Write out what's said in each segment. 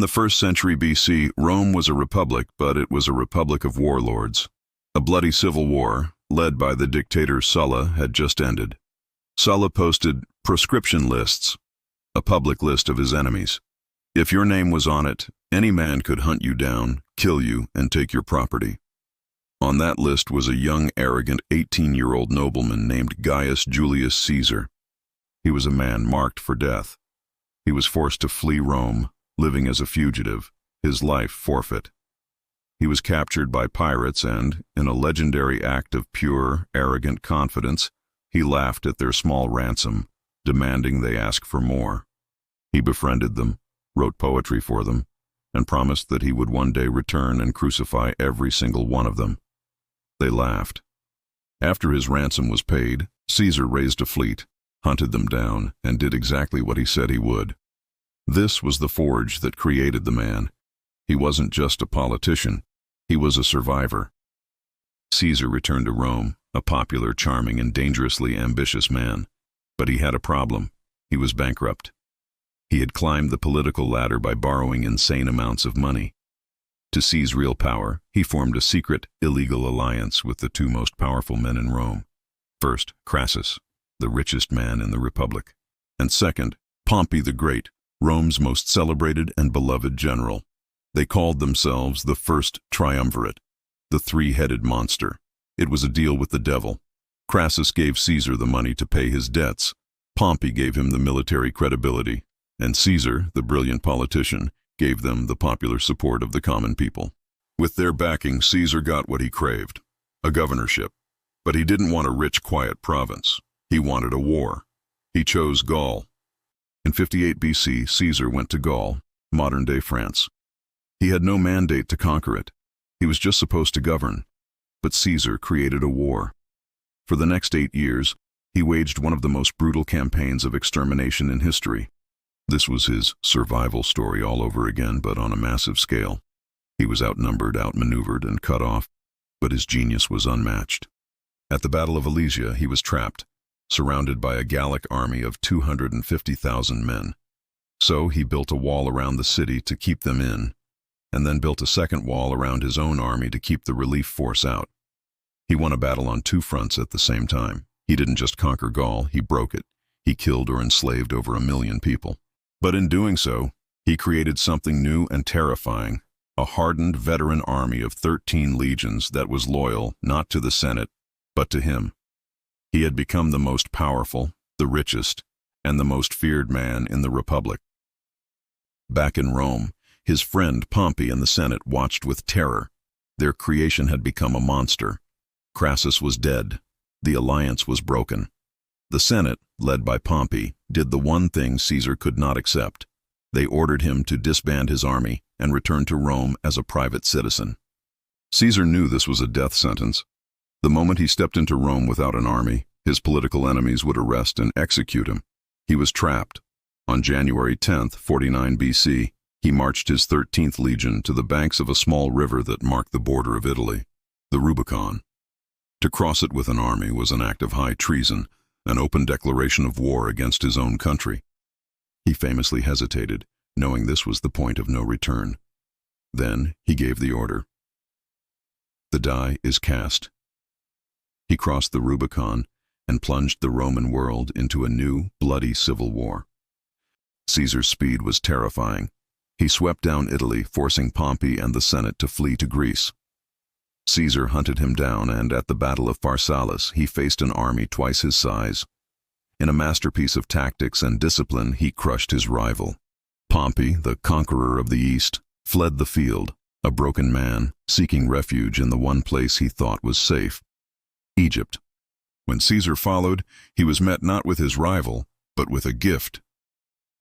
the 1st century BC, Rome was a republic, but it was a republic of warlords. A bloody civil war, led by the dictator Sulla, had just ended. Sulla posted proscription lists, a public list of his enemies. If your name was on it, any man could hunt you down, kill you, and take your property. On that list was a young, arrogant 18-year-old nobleman named Gaius Julius Caesar. He was a man marked for death. He was forced to flee Rome, living as a fugitive, his life forfeit. He was captured by pirates and, in a legendary act of pure, arrogant confidence, he laughed at their small ransom, demanding they ask for more. He befriended them, wrote poetry for them, and promised that he would one day return and crucify every single one of them. They laughed. After his ransom was paid, Caesar raised a fleet, hunted them down, and did exactly what he said he would. This was the forge that created the man. He wasn't just a politician, he was a survivor. Caesar returned to Rome, a popular, charming, and dangerously ambitious man. But he had a problem. He was bankrupt. He had climbed the political ladder by borrowing insane amounts of money. To seize real power, he formed a secret, illegal alliance with the two most powerful men in Rome. First, Crassus, the richest man in the Republic, and second, Pompey the Great, Rome's most celebrated and beloved general. They called themselves the First Triumvirate, the three-headed monster. It was a deal with the devil. Crassus gave Caesar the money to pay his debts, Pompey gave him the military credibility, and Caesar, the brilliant politician, gave them the popular support of the common people. With their backing, Caesar got what he craved, a governorship. But he didn't want a rich, quiet province. He wanted a war. He chose Gaul. In 58 BC, Caesar went to Gaul, modern-day France. He had no mandate to conquer it. He was just supposed to govern. But Caesar created a war. For the next 8 years, he waged one of the most brutal campaigns of extermination in history. This was his survival story all over again, but on a massive scale. He was outnumbered, outmaneuvered, and cut off, but his genius was unmatched. At the Battle of Alesia, he was trapped, surrounded by a Gallic army of 250,000 men. So he built a wall around the city to keep them in, and then built a second wall around his own army to keep the relief force out. He won a battle on two fronts at the same time. He didn't just conquer Gaul, he broke it. He killed or enslaved over 1 million people. But in doing so, he created something new and terrifying, a hardened veteran army of 13 legions that was loyal not to the Senate, but to him. He had become the most powerful, the richest, and the most feared man in the Republic. Back in Rome, his friend Pompey and the Senate watched with terror. Their creation had become a monster. Crassus was dead. The alliance was broken. The Senate, led by Pompey, did the one thing Caesar could not accept. They ordered him to disband his army and return to Rome as a private citizen. Caesar knew this was a death sentence. The moment he stepped into Rome without an army, his political enemies would arrest and execute him. He was trapped. On January 10th, 49 BC, he marched his 13th legion to the banks of a small river that marked the border of Italy, the Rubicon. To cross it with an army was an act of high treason, an open declaration of war against his own country. He famously hesitated, knowing this was the point of no return. Then he gave the order. The die is cast. He crossed the Rubicon and plunged the Roman world into a new, bloody civil war. Caesar's speed was terrifying. He swept down Italy, forcing Pompey and the Senate to flee to Greece. Caesar hunted him down, and at the Battle of Pharsalus, he faced an army twice his size. In a masterpiece of tactics and discipline, he crushed his rival. Pompey, the conqueror of the East, fled the field, a broken man, seeking refuge in the one place he thought was safe, Egypt. When Caesar followed, he was met not with his rival, but with a gift.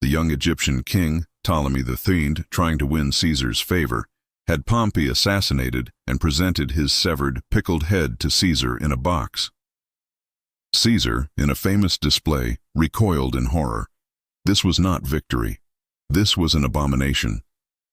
The young Egyptian king, Ptolemy III, trying to win Caesar's favor, had Pompey assassinated and presented his severed, pickled head to Caesar in a box. Caesar, in a famous display, recoiled in horror. This was not victory. This was an abomination.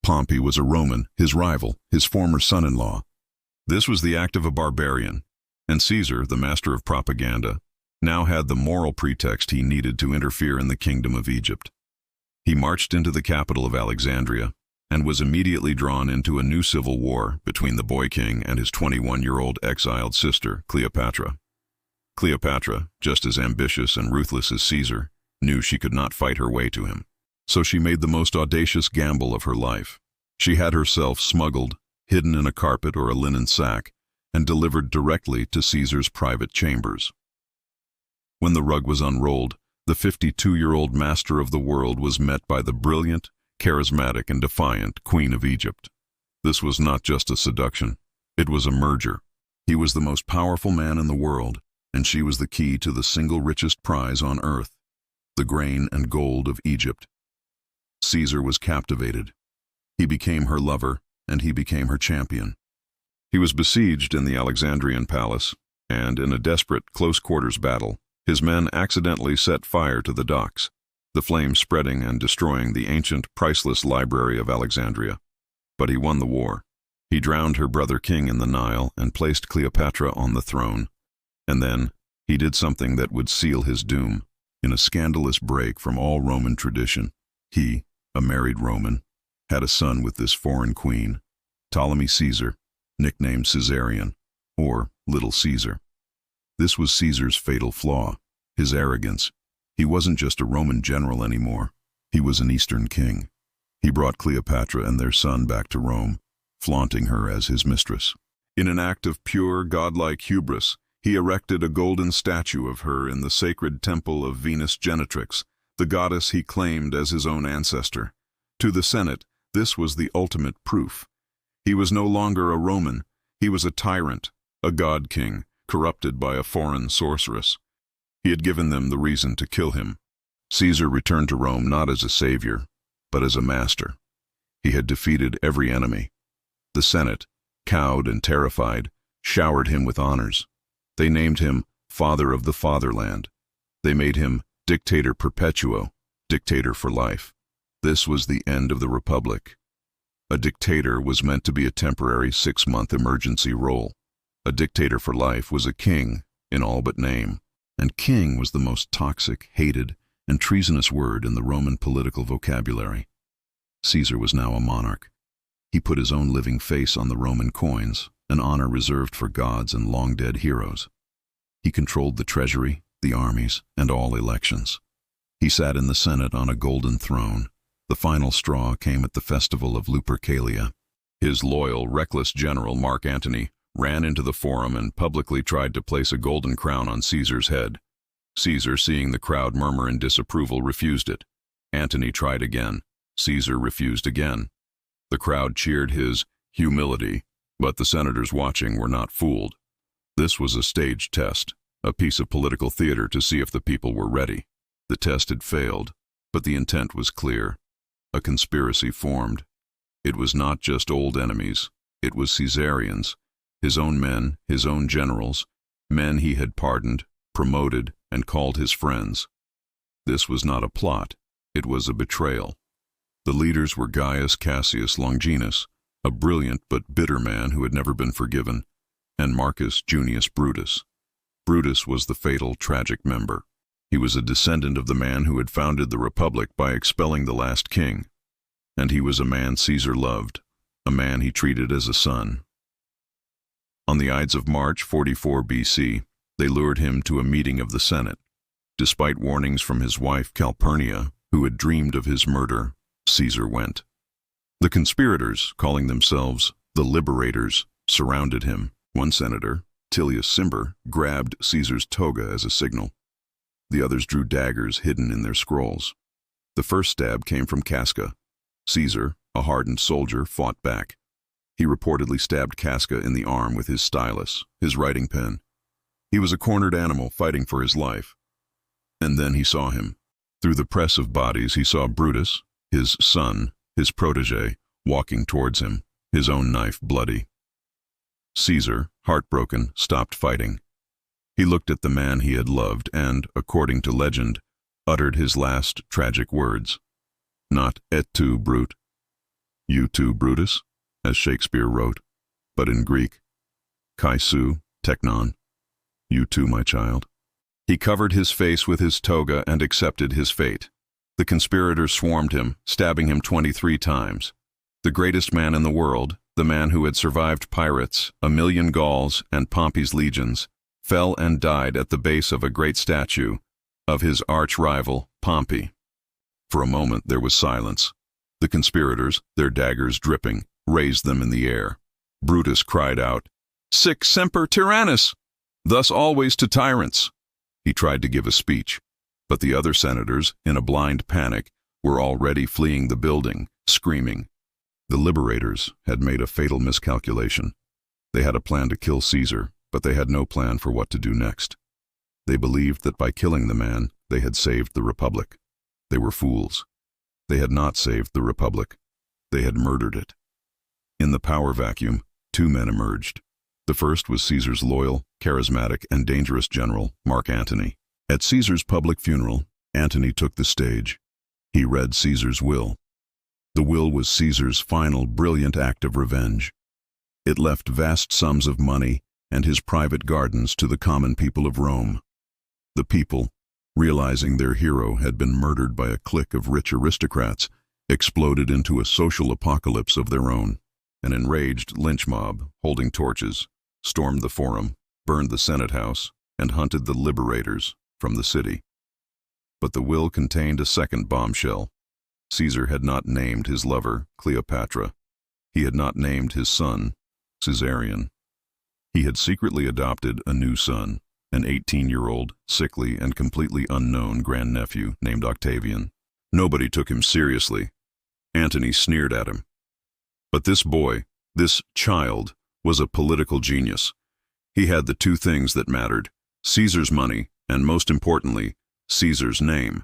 Pompey was a Roman, his rival, his former son-in-law. This was the act of a barbarian, and Caesar, the master of propaganda, now had the moral pretext he needed to interfere in the kingdom of Egypt. He marched into the capital of Alexandria, and was immediately drawn into a new civil war between the boy king and his 21-year-old exiled sister, Cleopatra. Cleopatra, just as ambitious and ruthless as Caesar, knew she could not fight her way to him. So she made the most audacious gamble of her life. She had herself smuggled, hidden in a carpet or a linen sack, and delivered directly to Caesar's private chambers. When the rug was unrolled, the 52-year-old master of the world was met by the brilliant, charismatic, and defiant Queen of Egypt. This was not just a seduction, it was a merger. He was the most powerful man in the world, and she was the key to the single richest prize on earth, the grain and gold of Egypt. Caesar was captivated. He became her lover, and he became her champion. He was besieged in the Alexandrian palace, and in a desperate close-quarters battle, his men accidentally set fire to the docks, the flames spreading and destroying the ancient, priceless library of Alexandria. But he won the war. He drowned her brother king in the Nile and placed Cleopatra on the throne. And then, he did something that would seal his doom. In a scandalous break from all Roman tradition, he, a married Roman, had a son with this foreign queen, Ptolemy Caesar, nicknamed Caesarion, or Little Caesar. This was Caesar's fatal flaw, his arrogance. He wasn't just a Roman general anymore. He was an Eastern king. He brought Cleopatra and their son back to Rome, flaunting her as his mistress. In an act of pure, godlike hubris, he erected a golden statue of her in the sacred temple of Venus Genetrix, the goddess he claimed as his own ancestor. To the Senate, this was the ultimate proof. He was no longer a Roman. He was a tyrant, a god-king, corrupted by a foreign sorceress. He had given them the reason to kill him. Caesar returned to Rome not as a savior, but as a master. He had defeated every enemy. The Senate, cowed and terrified, showered him with honors. They named him Father of the Fatherland. They made him Dictator Perpetuo, Dictator for life. This was the end of the Republic. A dictator was meant to be a temporary 6-month emergency role. A dictator for life was a king in all but name. And king was the most toxic, hated, and treasonous word in the Roman political vocabulary. Caesar was now a monarch. He put his own living face on the Roman coins, an honor reserved for gods and long-dead heroes. He controlled the treasury, the armies, and all elections. He sat in the Senate on a golden throne. The final straw came at the festival of Lupercalia. His loyal, reckless general, Mark Antony, ran into the forum and publicly tried to place a golden crown on Caesar's head. Caesar, seeing the crowd murmur in disapproval, refused it. Antony tried again. Caesar refused again. The crowd cheered his humility, but the senators watching were not fooled. This was a staged test, a piece of political theater to see if the people were ready. The test had failed, but the intent was clear. A conspiracy formed. It was not just old enemies, it was Caesarians, his own men, his own generals, men he had pardoned, promoted, and called his friends. This was not a plot, it was a betrayal. The leaders were Gaius Cassius Longinus, a brilliant but bitter man who had never been forgiven, and Marcus Junius Brutus. Brutus was the fatal, tragic member. He was a descendant of the man who had founded the Republic by expelling the last king. And he was a man Caesar loved, a man he treated as a son. On the Ides of March 44 BC, they lured him to a meeting of the Senate. Despite warnings from his wife Calpurnia, who had dreamed of his murder, Caesar went. The conspirators, calling themselves the Liberators, surrounded him. One senator, Tullius Cimber, grabbed Caesar's toga as a signal. The others drew daggers hidden in their scrolls. The first stab came from Casca. Caesar, a hardened soldier, fought back. He reportedly stabbed Casca in the arm with his stylus, his writing pen. He was a cornered animal fighting for his life. And then he saw him. Through the press of bodies, he saw Brutus, his son, his protege, walking towards him, his own knife bloody. Caesar, heartbroken, stopped fighting. He looked at the man he had loved and, according to legend, uttered his last tragic words. Not et tu, Brute, you too, Brutus, as Shakespeare wrote, but in Greek, kai su, teknon, you too, my child. He covered his face with his toga and accepted his fate. The conspirators swarmed him, stabbing him 23 times. The greatest man in the world, the man who had survived pirates, 1,000,000 Gauls, and Pompey's legions, fell and died at the base of a great statue of his arch-rival, Pompey. For a moment there was silence. The conspirators, their daggers dripping, raised them in the air. Brutus cried out, "Sic semper tyrannis! Thus always to tyrants!" He tried to give a speech, but the other senators, in a blind panic, were already fleeing the building, screaming. The liberators had made a fatal miscalculation. They had a plan to kill Caesar, but they had no plan for what to do next. They believed that by killing the man, they had saved the Republic. They were fools. They had not saved the Republic. They had murdered it. In the power vacuum, two men emerged. The first was Caesar's loyal, charismatic, and dangerous general, Mark Antony. At Caesar's public funeral, Antony took the stage. He read Caesar's will. The will was Caesar's final, brilliant act of revenge. It left vast sums of money and his private gardens to the common people of Rome. The people, realizing their hero had been murdered by a clique of rich aristocrats, exploded into a social apocalypse of their own. An enraged lynch mob, holding torches, stormed the Forum, burned the Senate House, and hunted the liberators from the city. But the will contained a second bombshell. Caesar had not named his lover, Cleopatra. He had not named his son, Caesarion. He had secretly adopted a new son, an 18-year-old, sickly and completely unknown grandnephew named Octavian. Nobody took him seriously. Antony sneered at him. But this boy, this child, was a political genius. He had the two things that mattered: Caesar's money, and most importantly, Caesar's name.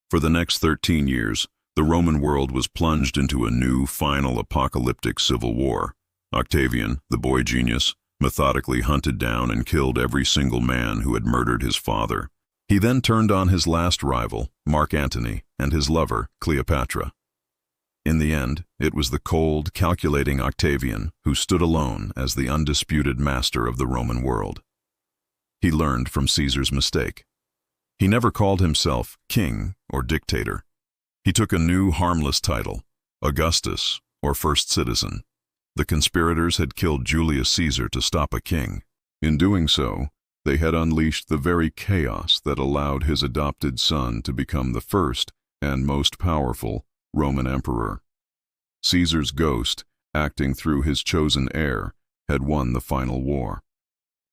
For the next 13 years, the Roman world was plunged into a new, final, apocalyptic civil war. Octavian, the boy genius, methodically hunted down and killed every single man who had murdered his father. He then turned on his last rival, Mark Antony, and his lover, Cleopatra. In the end, it was the cold, calculating Octavian who stood alone as the undisputed master of the Roman world. He learned from Caesar's mistake. He never called himself king or dictator. He took a new, harmless title, Augustus, or first citizen. The conspirators had killed Julius Caesar to stop a king. In doing so, they had unleashed the very chaos that allowed his adopted son to become the first and most powerful Roman emperor. Caesar's ghost, acting through his chosen heir, had won the final war.